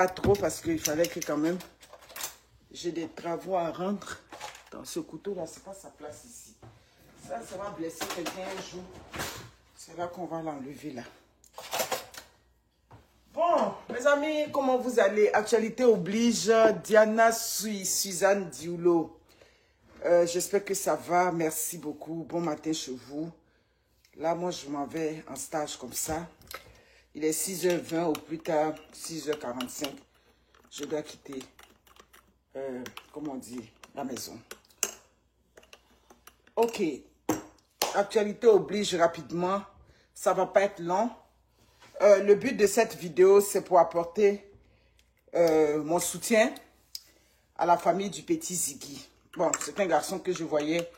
Pas trop parce qu'il fallait que quand même j'ai des travaux à rendre. Dans ce couteau-là, c'est pas sa place ici. Ça va blesser quelqu'un un jour. C'est là qu'on va l'enlever là. Bon, mes amis, comment vous allez? Actualité oblige, Diana Suzanne Dioulo. J'espère que ça va. Merci beaucoup. Bon matin chez vous. Là, moi, je m'en vais en stage comme ça. Il est 6h20 au plus tard, 6h45. Je dois quitter, comment on dit, la maison. Ok. Actualité oblige rapidement. Ça va pas être long. Le but de cette vidéo, c'est pour apporter mon soutien à la famille du petit Ziggy. Bon, c'est un garçon que je voyais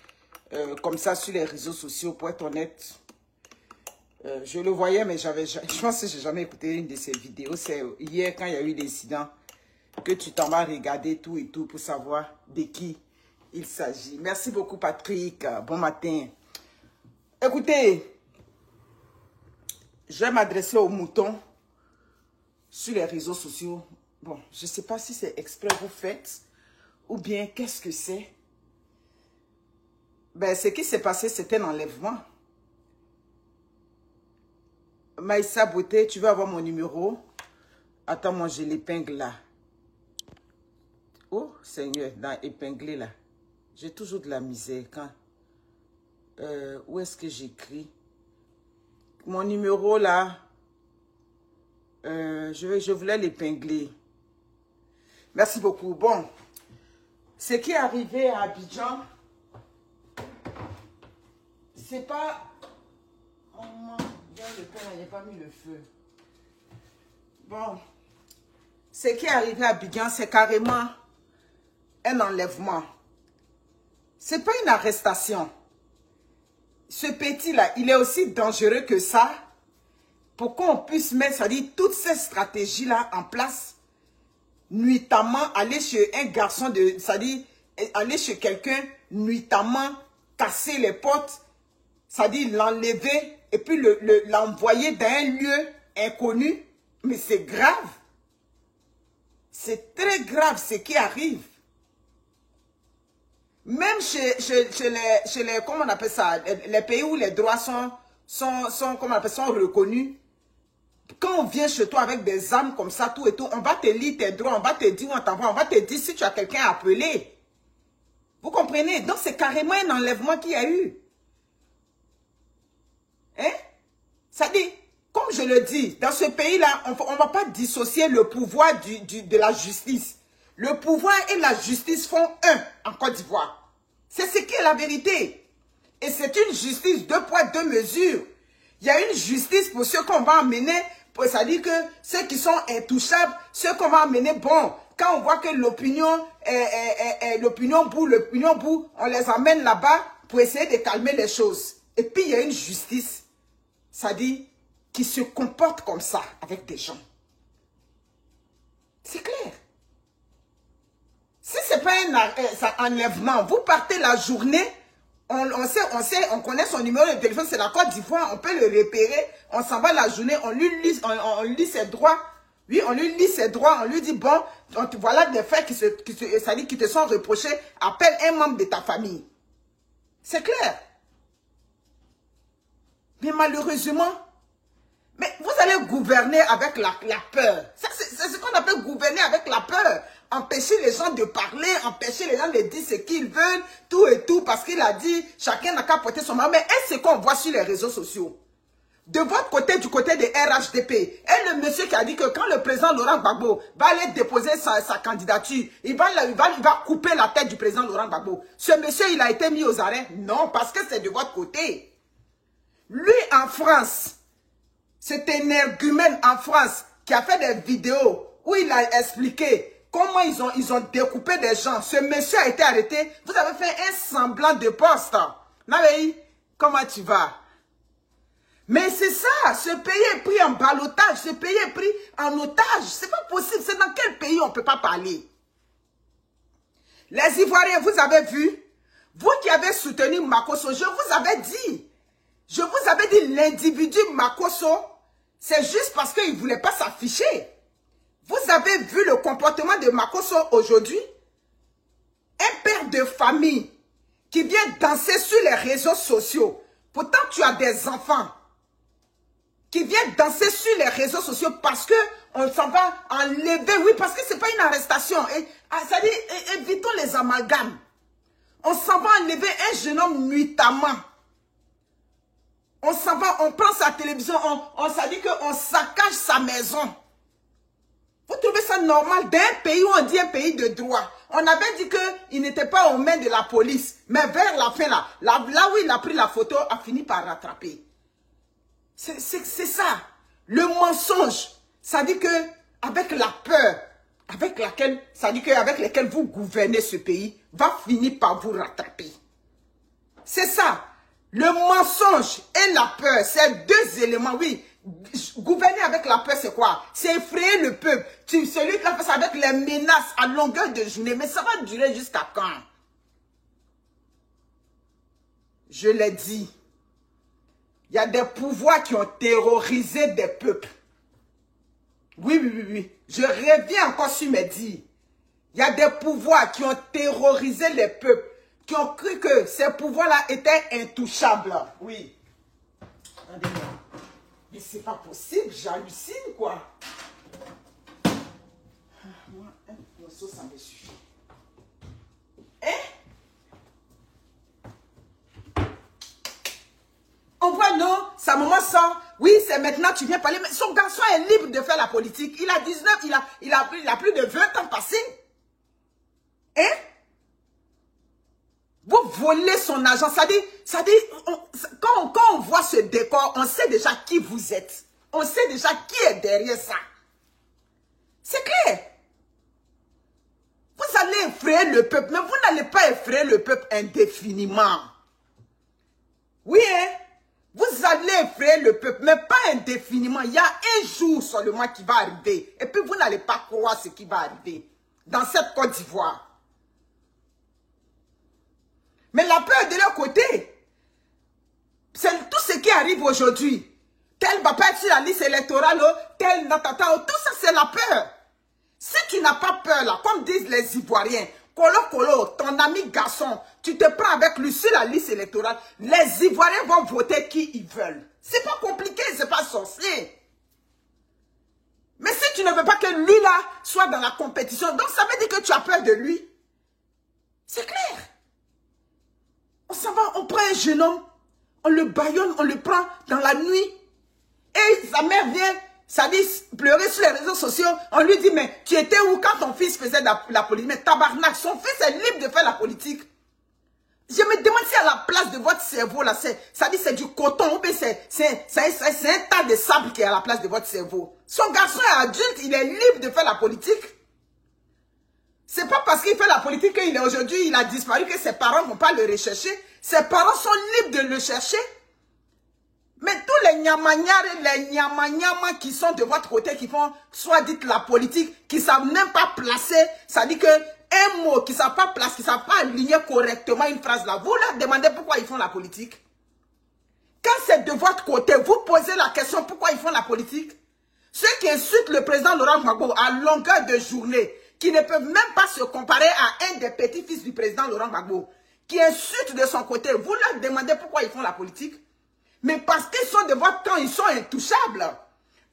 comme ça sur les réseaux sociaux, pour être honnête. Je le voyais, mais je pense que je n'ai jamais écouté une de ses vidéos. C'est hier, quand il y a eu l'incident, que tu t'en vas regarder tout et tout pour savoir de qui il s'agit. Merci beaucoup, Patrick. Bon matin. Écoutez, je vais m'adresser aux moutons sur les réseaux sociaux. Bon, je ne sais pas si c'est exprès vous faites ou bien qu'est-ce que c'est. Ben, ce qui s'est passé, c'était un enlèvement. Maïssa Beauté, tu veux avoir mon numéro? Attends, moi, j'ai l'épingle là. Oh, Seigneur, dans épinglé là. J'ai toujours de la misère quand... où est-ce que j'écris? Mon numéro là, je voulais l'épingler. Merci beaucoup. Bon, ce qui est arrivé à Abidjan, c'est pas... Oh, moi, le père, il n'a pas mis le feu. Bon, ce qui est arrivé à Abidjan, c'est carrément un enlèvement. C'est pas une arrestation. Ce petit-là, il est aussi dangereux que ça pour qu'on puisse mettre, c'est-à-dire, toutes ces stratégies-là en place, nuitamment aller chez un garçon, c'est-à-dire, aller chez quelqu'un, nuitamment, casser les portes, c'est-à-dire l'enlever et puis l'envoyer dans un lieu inconnu. Mais c'est grave. C'est très grave ce qui arrive. Même chez les, comment on appelle ça, les pays où les droits sont comment on appelle, sont reconnus. Quand on vient chez toi avec des armes comme ça, tout et tout, on va te lire tes droits, on va te dire où on t'envoie, on va te dire si tu as quelqu'un à appeler. Vous comprenez? Donc c'est carrément un enlèvement qu'il y a eu. Hein? Ça dit, comme je le dis, dans ce pays-là, on ne va pas dissocier le pouvoir de la justice. Le pouvoir et la justice font un en Côte d'Ivoire. C'est ce qui est la vérité. Et c'est une justice deux poids, deux mesures. Il y a une justice pour ceux qu'on va emmener, c'est-à-dire que ceux qui sont intouchables, ceux qu'on va emmener, bon, quand on voit que l'opinion bout, on les amène là-bas pour essayer de calmer les choses. Et puis il y a une justice, c'est-à-dire qui se comporte comme ça avec des gens. C'est clair. Si ce n'est pas un enlèvement, vous partez la journée, on connaît son numéro de téléphone, c'est la Côte d'Ivoire, on peut le repérer, on s'en va la journée, on lit ses droits, oui, on lui lit ses droits, on lui dit, bon, voilà des faits qui te sont reprochés, appelle un membre de ta famille. C'est clair. Mais malheureusement, mais vous allez gouverner avec la peur. C'est ce qu'on appelle gouverner avec la peur. Empêcher les gens de parler, empêcher les gens de dire ce qu'ils veulent, tout et tout, parce qu'il a dit, chacun n'a qu'à porter son mal. Mais est-ce qu'on voit sur les réseaux sociaux? De votre côté, du côté des RHDP, et le monsieur qui a dit que quand le président Laurent Gbagbo va aller déposer sa candidature, il va couper la tête du président Laurent Gbagbo. Ce monsieur, il a été mis aux arrêts? Non, parce que c'est de votre côté. Lui, en France, c'est un énergumène en France qui a fait des vidéos où il a expliqué comment ils ont découpé des gens. Ce monsieur a été arrêté. Vous avez fait un semblant de poste. Nabeï, comment tu vas? Mais c'est ça, ce pays est pris en ballottage, ce pays est pris en otage. C'est pas possible, c'est dans quel pays on ne peut pas parler? Les Ivoiriens, vous avez vu? Vous qui avez soutenu Makosso, je vous avais dit. Je vous avais dit, l'individu Makosso, c'est juste parce qu'il ne voulait pas s'afficher. Vous avez vu le comportement de Makosso aujourd'hui? Un père de famille qui vient danser sur les réseaux sociaux. Pourtant, tu as des enfants qui viennent danser sur les réseaux sociaux parce que on s'en va enlever. Oui, parce que ce n'est pas une arrestation. Ça dit, évitons les amalgames. On s'en va enlever un jeune homme nuitamment. On s'en va, on prend sa télévision, ça dit qu'on saccage sa maison. Vous trouvez ça normal d'un pays où on dit un pays de droit? On avait dit qu'il n'était pas aux mains de la police. Mais vers la fin, là où il a pris la photo, a fini par rattraper. C'est ça. Le mensonge, ça dit que avec la peur, avec laquelle vous gouvernez ce pays, va finir par vous rattraper. C'est ça. Le mensonge et la peur, c'est deux éléments, oui. Gouverner avec la peur, c'est quoi? C'est effrayer le peuple. Celui qui a fait ça avec les menaces à longueur de journée. Mais ça va durer jusqu'à quand? Je l'ai dit. Il y a des pouvoirs qui ont terrorisé des peuples. Oui. Je reviens encore sur mes dires. Il y a des pouvoirs qui ont terrorisé les peuples, qui ont cru que ces pouvoirs-là étaient intouchables. Oui. Attendez-moi. Mais c'est pas possible, j'hallucine, quoi. Moi, un morceau, ça me suffit. Hein? On voit, non, sa maman sort. Oui, c'est maintenant, tu viens parler. Mais son garçon est libre de faire la politique. Il a 19, il a plus de 20 ans passés. Hein? Vous volez son argent. Ça dit quand on voit ce décor, on sait déjà qui vous êtes. On sait déjà qui est derrière ça. C'est clair. Vous allez effrayer le peuple, mais vous n'allez pas effrayer le peuple indéfiniment. Oui, hein? Vous allez effrayer le peuple, mais pas indéfiniment. Il y a un jour seulement qui va arriver. Et puis vous n'allez pas croire ce qui va arriver dans cette Côte d'Ivoire. Mais la peur de leur côté, c'est tout ce qui arrive aujourd'hui. Tel va pas être sur la liste électorale, tel natata, tout ça c'est la peur. Si tu n'as pas peur là, comme disent les Ivoiriens, Kolo, ton ami garçon, tu te prends avec lui sur la liste électorale, les Ivoiriens vont voter qui ils veulent. C'est pas compliqué, c'est pas sorcier. Mais si tu ne veux pas que lui là soit dans la compétition, donc ça veut dire que tu as peur de lui. C'est clair. On s'en va, on prend un jeune homme, on le bâillonne, on le prend dans la nuit. Et sa mère vient, ça dit, pleurer sur les réseaux sociaux. On lui dit, mais tu étais où quand ton fils faisait la politique? Mais tabarnak, son fils est libre de faire la politique. Je me demande si à la place de votre cerveau, là, ça dit c'est du coton, ou bien c'est un tas de sable qui est à la place de votre cerveau. Son garçon est adulte, il est libre de faire la politique. C'est pas parce qu'il fait la politique qu'il est aujourd'hui, il a disparu, que ses parents ne vont pas le rechercher. Ses parents sont libres de le chercher. Mais tous les nyamanyar et les nyamanyama qui sont de votre côté, qui font soit dites la politique, qui ne savent même pas placer, ça dit que un mot, qui ne savent pas placer, qui ne savent pas aligner correctement une phrase là, vous leur demandez pourquoi ils font la politique. Quand c'est de votre côté, vous posez la question pourquoi ils font la politique. Ceux qui insultent le président Laurent Gbagbo à longueur de journée, qui ne peuvent même pas se comparer à un des petits-fils du président Laurent Gbagbo, qui insultent de son côté, vous leur demandez pourquoi ils font la politique. Mais parce qu'ils sont de votre camp, ils sont intouchables.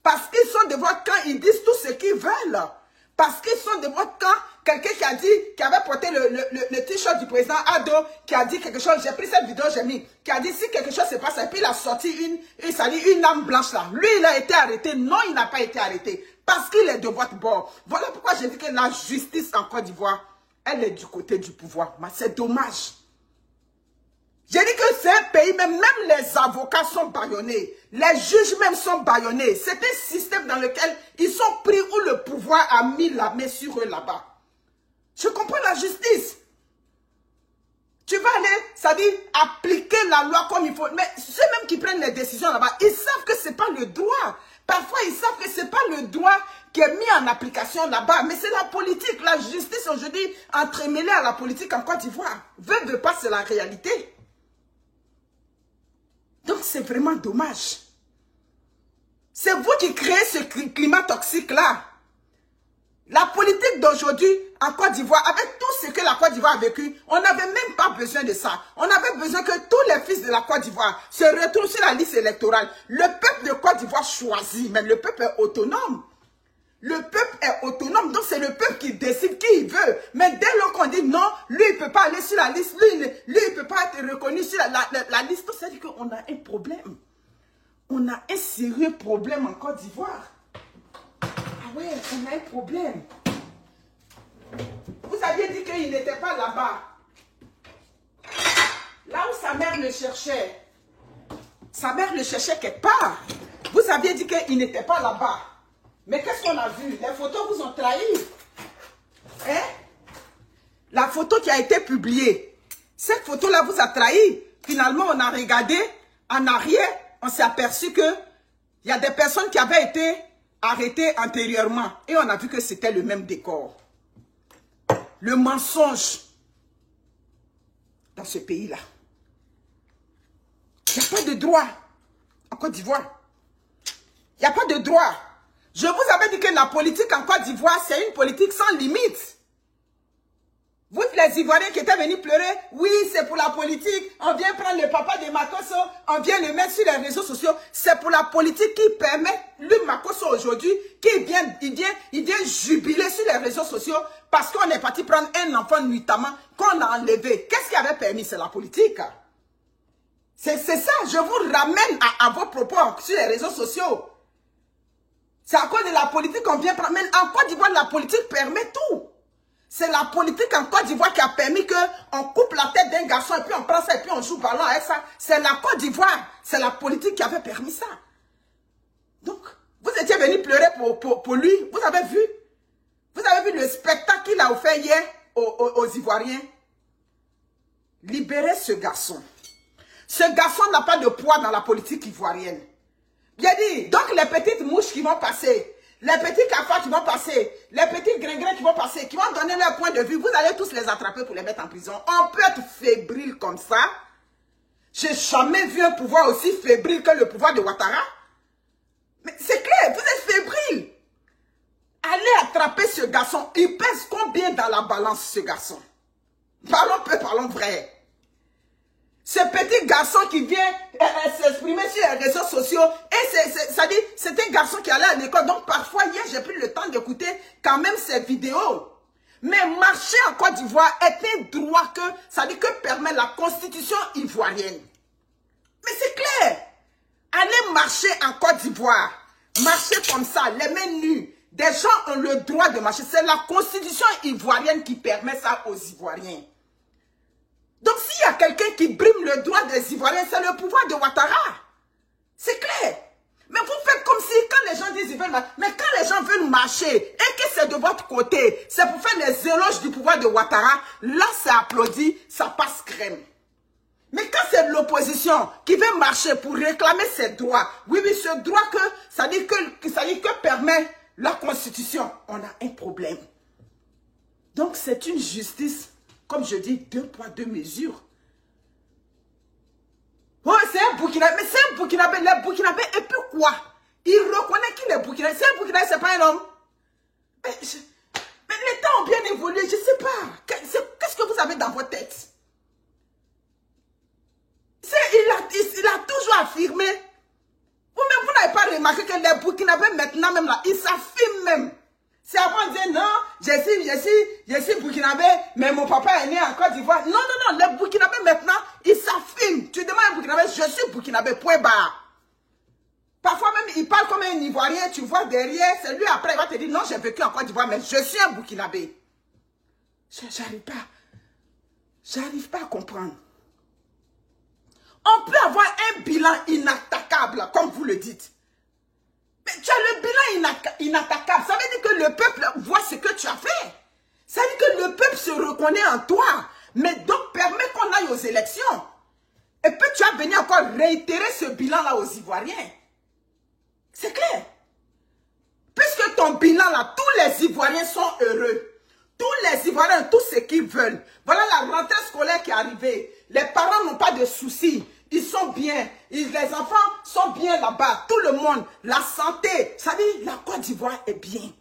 Parce qu'ils sont de votre camp, ils disent tout ce qu'ils veulent. Parce qu'ils sont de votre camp, quelqu'un qui a dit, qui avait porté le t-shirt du président Ado, qui a dit quelque chose, j'ai pris cette vidéo, j'ai mis, qui a dit si quelque chose se passe, et puis il a sorti une âme blanche là. Lui, il a été arrêté. Non, il n'a pas été arrêté. Parce qu'il est de votre bord. Voilà pourquoi j'ai dit que la justice en Côte d'Ivoire, elle est du côté du pouvoir. Mais c'est dommage. J'ai dit que c'est un pays, mais même les avocats sont bâillonnés. Les juges même sont bâillonnés. C'est un système dans lequel ils sont pris où le pouvoir a mis la main sur eux là-bas. Je comprends la justice. Tu vas aller, ça dit, appliquer la loi comme il faut. Mais ceux même qui prennent les décisions là-bas, ils savent que ce n'est pas le droit. Parfois, ils savent que ce n'est pas le droit qui est mis en application là-bas. Mais c'est la politique, la justice aujourd'hui entremêlée à la politique en Côte d'Ivoire. Veut pas, c'est la réalité. Donc, c'est vraiment dommage. C'est vous qui créez ce climat toxique-là. La politique d'aujourd'hui en Côte d'Ivoire, avec tout ce que la Côte d'Ivoire a vécu, on n'avait même pas besoin de ça. On avait besoin que tous les fils de la Côte d'Ivoire se retrouvent sur la liste électorale. Le peuple de Côte d'Ivoire choisit, mais le peuple est autonome. Le peuple est autonome, donc c'est le peuple qui décide qui il veut. Mais dès lors qu'on dit non, lui il ne peut pas aller sur la liste, lui il ne peut pas être reconnu sur la liste, ça veut dire qu'on a un problème. On a un sérieux problème en Côte d'Ivoire. Ah ouais, on a un problème. Vous aviez dit qu'il n'était pas là-bas. Là où sa mère le cherchait. Sa mère le cherchait quelque part. Vous aviez dit qu'il n'était pas là-bas. Mais qu'est-ce qu'on a vu? Les photos vous ont trahi. Hein? La photo qui a été publiée. Cette photo-là vous a trahi. Finalement, on a regardé en arrière. On s'est aperçu qu'il y a des personnes qui avaient été arrêtées antérieurement. Et on a vu que c'était le même décor. Le mensonge dans ce pays-là. Il n'y a pas de droit en Côte d'Ivoire. Il n'y a pas de droit. Je vous avais dit que la politique en Côte d'Ivoire, c'est une politique sans limite. Vous, les Ivoiriens qui étaient venus pleurer, oui, c'est pour la politique. On vient prendre le papa de Makosso, on vient le mettre sur les réseaux sociaux. C'est pour la politique qui permet, lui, Makosso, aujourd'hui, il vient jubiler sur les réseaux sociaux parce qu'on est parti prendre un enfant nuitamment qu'on a enlevé. Qu'est-ce qui avait permis? C'est la politique. C'est ça, je vous ramène à vos propos sur les réseaux sociaux. C'est à cause de la politique qu'on vient prendre. Mais en Côte d'Ivoire, la politique permet tout. C'est la politique en Côte d'Ivoire qui a permis qu'on coupe la tête d'un garçon et puis on prend ça et puis on joue ballon avec ça. C'est la Côte d'Ivoire. C'est la politique qui avait permis ça. Donc, vous étiez venu pleurer pour lui. Vous avez vu? Vous avez vu le spectacle qu'il a offert hier aux Ivoiriens? Libérez ce garçon. Ce garçon n'a pas de poids dans la politique ivoirienne. Bien dit, donc les petites mouches qui vont passer, les petits cafards qui vont passer, les petits gringrins qui vont passer, qui vont donner leur point de vue, vous allez tous les attraper pour les mettre en prison. On peut être fébrile comme ça. J'ai jamais vu un pouvoir aussi fébrile que le pouvoir de Ouattara. Mais c'est clair, vous êtes fébrile. Allez attraper ce garçon. Il pèse combien dans la balance, ce garçon? Parlons peu, parlons vrai. Ce petit garçon qui vient s'exprimer sur les réseaux sociaux, et c'est un garçon qui allait à l'école. Donc parfois, hier, j'ai pris le temps d'écouter quand même ces vidéos. Mais marcher en Côte d'Ivoire est un droit que permet la constitution ivoirienne. Mais c'est clair. Allez marcher en Côte d'Ivoire. Marcher comme ça, les mains nues. Des gens ont le droit de marcher. C'est la constitution ivoirienne qui permet ça aux Ivoiriens. Donc, s'il y a quelqu'un qui brime le droit des Ivoiriens, c'est le pouvoir de Ouattara. C'est clair. Mais vous faites comme si, quand les gens disent ils veulent marcher, mais quand les gens veulent marcher, et que c'est de votre côté, c'est pour faire les éloges du pouvoir de Ouattara, là, c'est applaudi, ça passe crème. Mais quand c'est l'opposition qui veut marcher pour réclamer ses droits, oui, ce droit ça dit que permet la Constitution, on a un problème. Donc, c'est une justice, comme je dis, 2 poids, 2 mesures. Oh, c'est un Burkinabé, mais c'est un Burkinabé, les Burkinabés, et puis quoi? Il reconnaît qu'il est Burkinabé. C'est un Burkinabé, c'est pas un homme. Mais les temps ont bien évolué, je ne sais pas. Qu'est-ce que vous avez dans votre tête? Il a toujours affirmé. Vous-même, vous n'avez pas remarqué que les Burkinabés, maintenant, même là, ils s'affirment même. C'est avant de dire non, je suis Burkinabé, mais mon papa est né en Côte d'Ivoire. Non, non, non, les Burkinabés maintenant, ils s'affirment. Tu demandes à un Burkinabé, je suis Burkinabé, point barre. Parfois même, il parle comme un Ivoirien, tu vois derrière, c'est lui après, il va te dire non, j'ai vécu en Côte d'Ivoire, mais je suis un Burkinabé. J'arrive pas à comprendre. On peut avoir un bilan inattaquable, comme vous le dites. Mais tu as le bilan inattaquable. Ça veut dire que le peuple voit ce que tu as fait. Ça veut dire que le peuple se reconnaît en toi. Mais donc, permet qu'on aille aux élections. Et puis tu as venu encore réitérer ce bilan-là aux Ivoiriens. C'est clair. Puisque ton bilan-là, tous les Ivoiriens sont heureux. Tous les Ivoiriens ont tout ce qu'ils veulent. Voilà la rentrée scolaire qui est arrivée. Les parents n'ont pas de soucis. Ils sont bien. Les enfants sont bien là-bas. Tout le monde. La santé. Ça veut dire la Côte d'Ivoire est bien.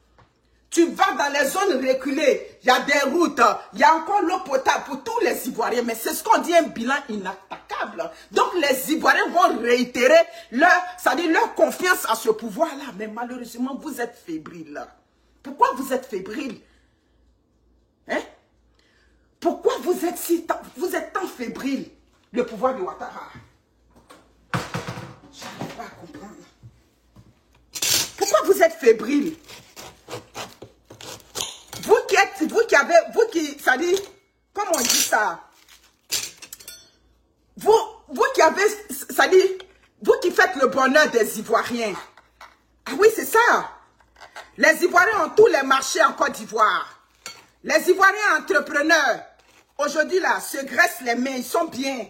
Tu vas dans les zones reculées, il y a des routes, il y a encore l'eau potable pour tous les Ivoiriens. Mais c'est ce qu'on dit, un bilan inattaquable. Donc les Ivoiriens vont réitérer leur confiance à ce pouvoir-là. Mais malheureusement, vous êtes fébriles. Pourquoi vous êtes fébriles? Hein? Pourquoi vous êtes tant fébrile, le pouvoir de Ouattara? Je n'arrive pas à comprendre. Pourquoi vous êtes fébrile? Ça dit, comment on dit ça? Vous qui avez, ça dit, vous qui faites le bonheur des Ivoiriens. Ah oui, c'est ça. Les Ivoiriens ont tous les marchés en Côte d'Ivoire. Les Ivoiriens entrepreneurs, aujourd'hui là, se graissent les mains, ils sont bien.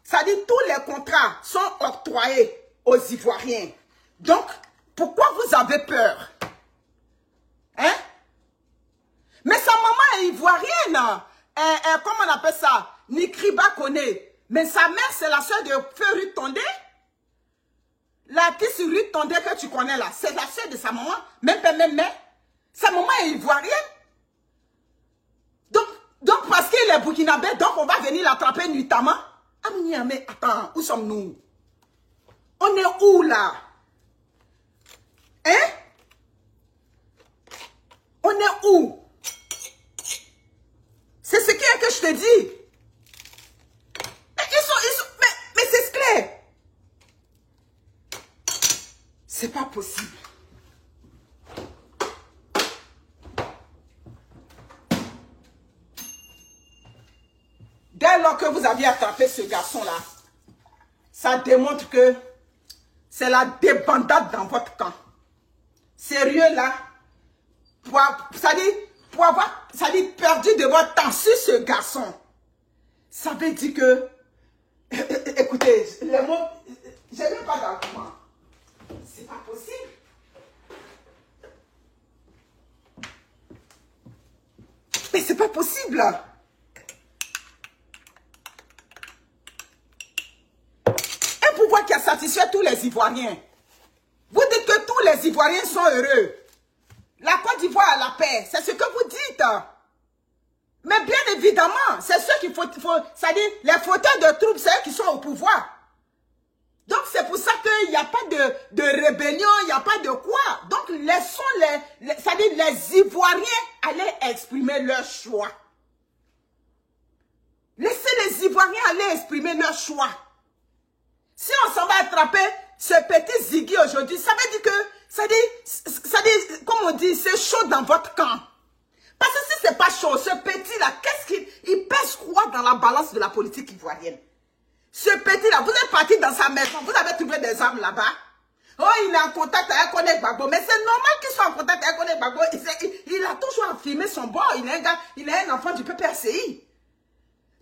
Ça dit, tous les contrats sont octroyés aux Ivoiriens. Donc, pourquoi vous avez peur? Hein? Mais sa maman est ivoirienne. Comment on appelle ça? Nikriba connaît. Mais sa mère, c'est la soeur de Feu Ruth Tondé. L'artiste Ruth Tondé que tu connais là, c'est la soeur de sa maman. Même. Sa maman est ivoirienne. Donc parce qu'il est burkinabé, donc on va venir l'attraper nuitamment. Ah mais attends, où sommes-nous? On est où là? Hein? On est où? C'est ce qui est que je te dis. Mais c'est clair. C'est pas possible. Dès lors que vous aviez attrapé ce garçon-là, ça démontre que c'est la débandade dans votre camp. Sérieux là, pour avoir perdu de votre temps sur ce garçon, ça veut dire que, écoutez, les mots, je n'ai pas d'argument. C'est pas possible. Mais c'est pas possible. Un pouvoir qui a satisfait tous les Ivoiriens. Vous dites que tous les Ivoiriens sont heureux. La Côte d'Ivoire a la paix. C'est ce que vous dites. Mais bien évidemment, c'est ceux qui c'est-à-dire les fauteurs de troubles, c'est eux qui sont au pouvoir. Donc c'est pour ça qu'il n'y a pas de rébellion, il n'y a pas de quoi. Donc laissons c'est-à-dire les Ivoiriens aller exprimer leur choix. Laissez les Ivoiriens aller exprimer leur choix. Si on s'en va attraper ce petit Ziggy aujourd'hui, ça veut dire que, ça dit, comme on dit, c'est chaud dans votre camp. Parce que si c'est pas chaud, ce petit-là, qu'est-ce qu'il pèse quoi dans la balance de la politique ivoirienne? Ce petit-là, vous êtes parti dans sa maison, vous avez trouvé des armes là-bas. Oh, il est en contact avec Koné Gbagbo. Mais c'est normal qu'il soit en contact avec Koné Gbagbo. Il a toujours affirmé son bord. Il est un enfant du PPRCI.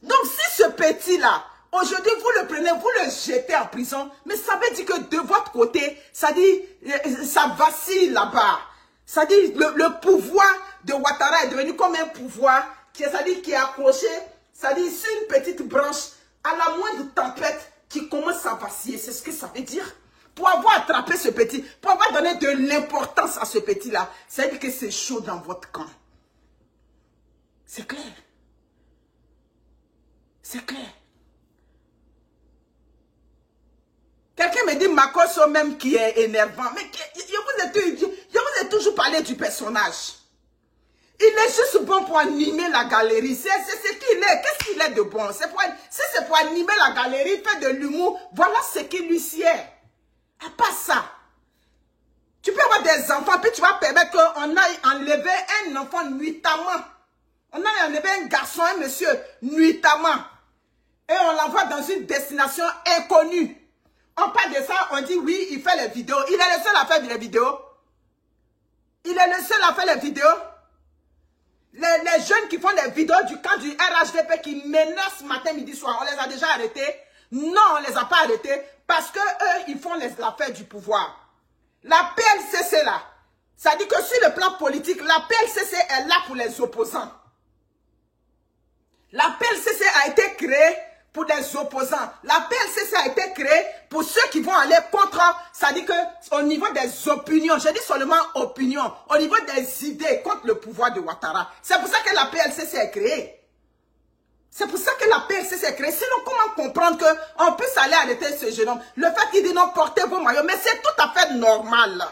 Donc si ce petit-là, aujourd'hui, vous le prenez, vous le jetez en prison, mais ça veut dire que de votre côté, ça dit, ça vacille là-bas. Ça dit, le pouvoir de Ouattara est devenu comme un pouvoir qui est accroché, ça dit, sur une petite branche, à la moindre tempête qui commence à vaciller. C'est ce que ça veut dire. Pour avoir attrapé ce petit, pour avoir donné de l'importance à ce petit-là, ça veut dire que c'est chaud dans votre camp. C'est clair. C'est clair. Quelqu'un me dit Makosso même qui est énervant. Mais je vous ai toujours parlé du personnage. Il est juste bon pour animer la galerie. C'est ce qu'il est. Qu'est-ce qu'il est de bon? Si c'est pour animer la galerie, faire de l'humour, voilà ce qu'il lui sied. À part ça, tu peux avoir des enfants, puis tu vas permettre qu'on aille enlever un enfant nuitamment. On aille enlever un garçon, un monsieur, nuitamment. Et on l'envoie dans une destination inconnue. On parle de ça, on dit oui, il fait les vidéos. Il est le seul à faire les vidéos. Il est le seul à faire les vidéos. Les jeunes qui font les vidéos du camp du RHDP qui menacent matin, midi, soir, on les a déjà arrêtés. Non, on ne les a pas arrêtés parce que eux, ils font l'affaire du pouvoir. La PLCC là, ça dit que sur le plan politique, la PLCC est là pour les opposants. La PLCC a été créée pour les opposants. La PLCC a été créée pour ceux qui vont aller contre, ça dit que au niveau des opinions, je dis seulement opinions, au niveau des idées contre le pouvoir de Ouattara. C'est pour ça que la PLCC est créée. C'est pour ça que la PLCC est créée. Sinon, comment comprendre qu'on puisse aller arrêter ce jeune homme? Le fait qu'il dit non, portez vos maillots, mais c'est tout à fait normal.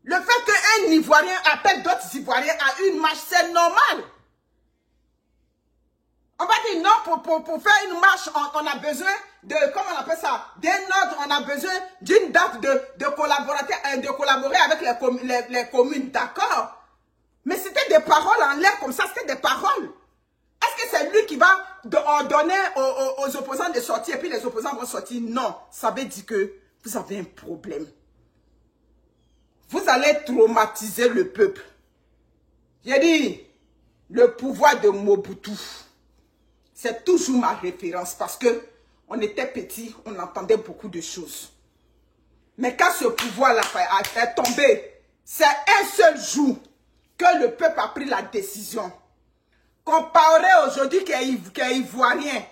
Le fait qu'un Ivoirien appelle d'autres Ivoiriens à une marche, c'est normal. On va dire non, pour faire une marche, on a besoin de, comment on appelle ça, d'un ordre, on a besoin d'une date de collaborer avec les communes, d'accord? Mais c'était des paroles en l'air comme ça, c'était des paroles. Est-ce que c'est lui qui va ordonner aux opposants de sortir et puis les opposants vont sortir? Non, ça veut dire que vous avez un problème. Vous allez traumatiser le peuple. J'ai dit, le pouvoir de Mobutu, c'est toujours ma référence parce que on était petit, on entendait beaucoup de choses. Mais quand ce pouvoir-là est tombé, c'est un seul jour que le peuple a pris la décision. Comparé aujourd'hui qui est ivoirien.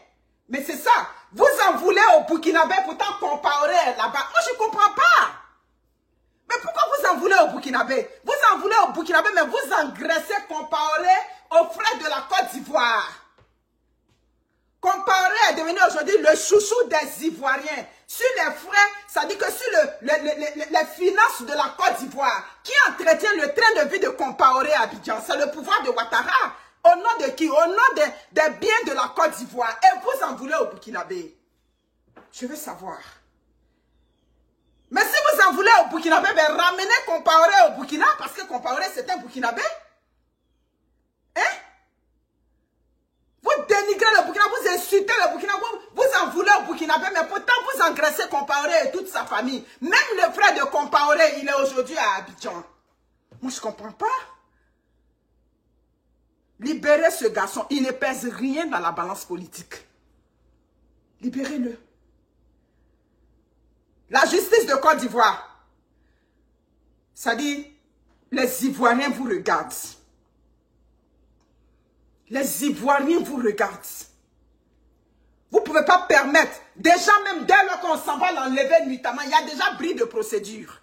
Mais c'est ça. Vous en voulez au Burkinabé, pourtant comparé là-bas. Moi, je ne comprends pas. Mais pourquoi vous en voulez au Burkinabé? Vous en voulez au Burkinabé, mais vous engraissez comparé aux frères de la Côte d'Ivoire. Comparé est devenu aujourd'hui le chouchou des Ivoiriens. Sur les frères, ça dit que sur les finances de la Côte d'Ivoire, qui entretient le train de vie de Compaoré à Abidjan, c'est le pouvoir de Ouattara. Au nom de qui? Au nom des biens de la Côte d'Ivoire. Et vous en voulez au Burkinabé? Je veux savoir. Mais si vous en voulez au Burkinabé, ben ramenez Compaoré au Burkina, parce que Compaoré c'est un Burkinabé. Hein? Vous dénigrez le Burkina, vous insultez le Burkina, vous en voulez au Burkinabé, mais pourtant vous engraissez Compaoré et toute sa famille. Même le frère de Compaoré, il est aujourd'hui à Abidjan. Moi, je ne comprends pas. Libérez ce garçon, il ne pèse rien dans la balance politique. Libérez-le. La justice de Côte d'Ivoire, ça dit, les Ivoiriens vous regardent. Les Ivoiriens vous regardent. Vous ne pouvez pas permettre, déjà même dès lors qu'on s'en va l'enlever nuitamment, il y a déjà bris de procédure.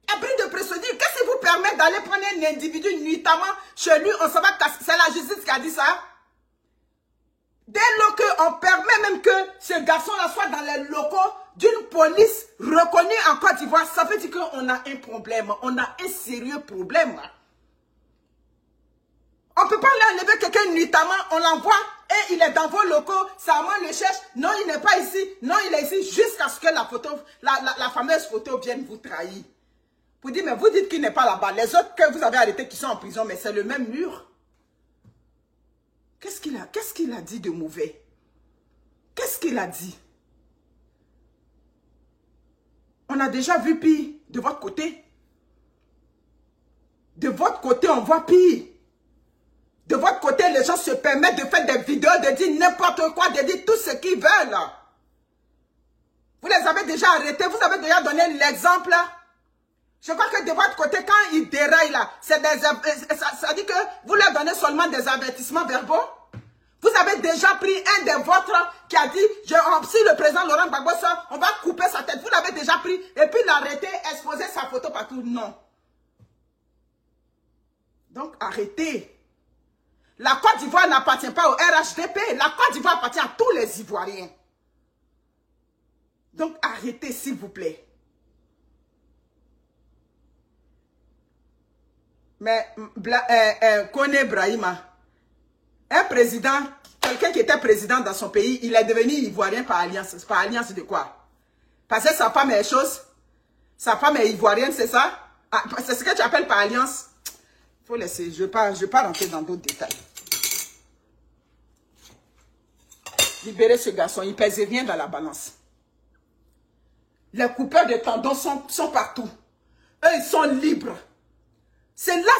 Il y a bris de procédure. Qu'est-ce qui vous permet d'aller prendre un individu nuitamment chez lui, on s'en va casser? C'est la justice qui a dit ça. Dès lors qu'on permet même que ce garçon-là soit dans les locaux d'une police reconnue en Côte d'Ivoire, ça veut dire qu'on a un problème, on a un sérieux problème. On ne peut pas aller enlever quelqu'un nuitamment, on l'envoie et il est dans vos locaux, ça le cherche, non il n'est pas ici, non il est ici, jusqu'à ce que la photo, la fameuse photo vienne vous trahir. Vous dites, mais vous dites qu'il n'est pas là-bas. Les autres que vous avez arrêtés qui sont en prison, mais c'est le même mur. Qu'est-ce qu'il a dit de mauvais? Qu'est-ce qu'il a dit? On a déjà vu pire de votre côté. De votre côté, on voit pire. De votre côté, les gens se permettent de faire des vidéos, de dire n'importe quoi, de dire tout ce qu'ils veulent. Vous les avez déjà arrêtés, vous avez déjà donné l'exemple. Je crois que de votre côté, quand ils déraillent là, ça dit que vous leur donnez seulement des avertissements verbaux. Vous avez déjà pris un des vôtres qui a dit, si le président Laurent Gbagbo sort, on va couper sa tête. Vous l'avez déjà pris et puis l'arrêter, exposer sa photo partout. Non. Donc arrêtez. La Côte d'Ivoire n'appartient pas au RHDP. La Côte d'Ivoire appartient à tous les Ivoiriens. Donc arrêtez s'il vous plaît. Mais Kone Brahima, un président, quelqu'un qui était président dans son pays, il est devenu ivoirien par alliance. Par alliance de quoi? Parce que sa femme est chose. Sa femme est ivoirienne, c'est ça? Ah, c'est ce que tu appelles par alliance? Il faut laisser, je ne vais pas rentrer dans d'autres détails. Libérez ce garçon, il ne pèse rien dans la balance. Les coupeurs de tendons sont partout. Eux, ils sont libres. C'est là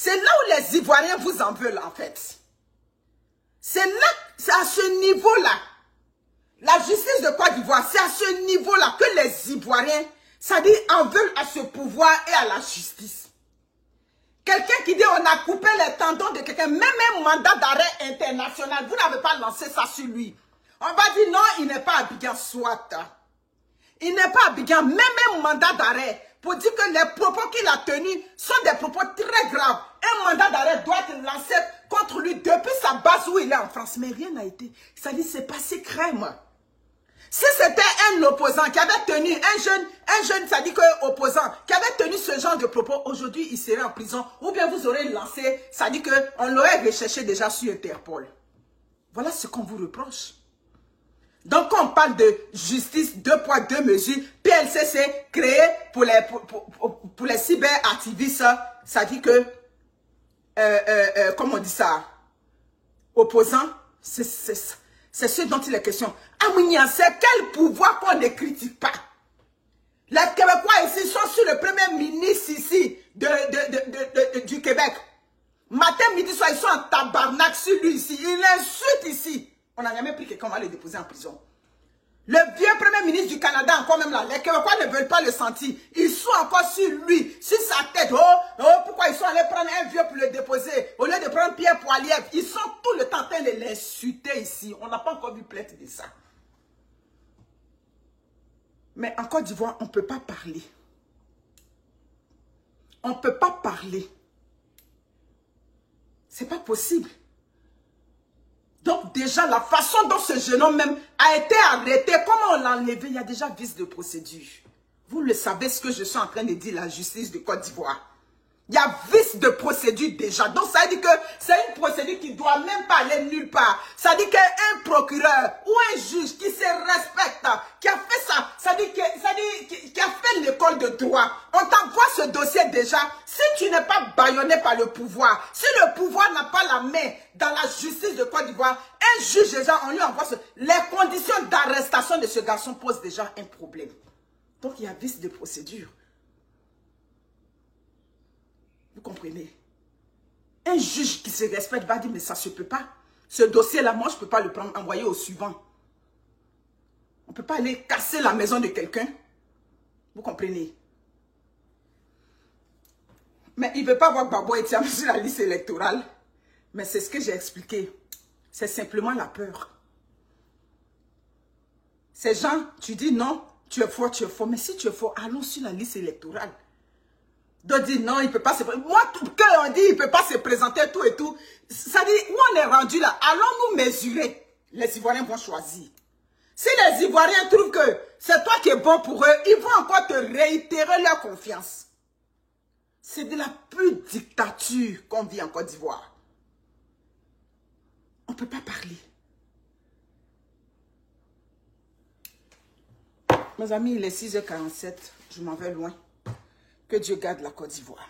où les Ivoiriens vous en veulent, en fait. C'est à ce niveau-là. La justice de Côte d'Ivoire, c'est à ce niveau-là que les Ivoiriens, ça dit, en veulent à ce pouvoir et à la justice. Quelqu'un qui dit on a coupé les tendons de quelqu'un, même un mandat d'arrêt international, vous n'avez pas lancé ça sur lui. On va dire non, il n'est pas Abidjan, soit. Il n'est pas Abidjan, même un mandat d'arrêt pour dire que les propos qu'il a tenus sont des propos très graves. Un mandat d'arrêt doit être lancé contre lui depuis sa base où il est en France. Mais rien n'a été. Ça dit c'est passé crème. Si c'était un opposant qui avait tenu, un jeune, ça dit que opposant, qui avait tenu ce genre de propos, aujourd'hui il serait en prison. Ou bien vous aurez lancé, ça dit qu'on l'aurait recherché déjà sur Interpol. Voilà ce qu'on vous reproche. Donc quand on parle de justice, 2 poids, 2 mesures, PLC c'est créé pour les cyberactivistes, ça dit que, comment on dit ça, opposant, c'est ce dont il est question. Amounia, c'est quel pouvoir qu'on ne critique pas? Les Québécois ici sont sur le premier ministre ici du Québec. Matin, midi, soir, ils sont en tabarnak sur lui ici. Il insulte ici. On n'a jamais pris quelqu'un, on va le déposer en prison. Le vieux premier ministre du Canada, encore même là, les Québécois ne veulent pas le sentir. Ils sont encore sur lui, sur sa tête. Oh, pourquoi ils sont allés prendre un vieux pour le déposer? Au lieu de prendre Pierre Poilievre, ils sont tout le temps en train de l'insulter ici. On n'a pas encore vu plainte de ça. Mais en Côte d'Ivoire, on ne peut pas parler. On ne peut pas parler. C'est pas possible. Donc déjà, la façon dont ce jeune homme même a été arrêté, comment on l'a enlevé, il y a déjà vice de procédure. Vous le savez ce que je suis en train de dire, la justice de Côte d'Ivoire. Il y a vice de procédure déjà. Donc ça veut dire que c'est une procédure qui ne doit même pas aller nulle part. Ça dit qu'un procureur ou un juge qui se respecte, qui a fait ça, qui a fait l'école de droit, on t'envoie ce dossier déjà. Si tu n'es pas bâillonné par le pouvoir, si le pouvoir n'a pas la main dans la justice de Côte d'Ivoire, un juge déjà, on lui envoie les conditions d'arrestation de ce garçon posent déjà un problème. Donc il y a vice de procédure. Vous comprenez? Un juge qui se respecte va dire, mais ça ne se peut pas. Ce dossier-là, moi, je ne peux pas le prendre, envoyer au suivant. On ne peut pas aller casser la maison de quelqu'un. Vous comprenez? Mais il ne veut pas voir Babo Etiam sur la liste électorale. Mais c'est ce que j'ai expliqué. C'est simplement la peur. Ces gens, tu dis non, tu es fort, tu es fort. Mais si tu es fort, allons sur la liste électorale. D'autres disent non, il ne peut pas se présenter. Moi, quand on dit il ne peut pas se présenter tout et tout, ça dit, où on est rendu là, allons nous mesurer. Les Ivoiriens vont choisir. Si les Ivoiriens trouvent que c'est toi qui es bon pour eux, ils vont encore te réitérer leur confiance. C'est de la pure dictature qu'on vit en Côte d'Ivoire. On ne peut pas parler. Mes amis, il est 6h47, je m'en vais loin. Que Dieu garde la Côte d'Ivoire.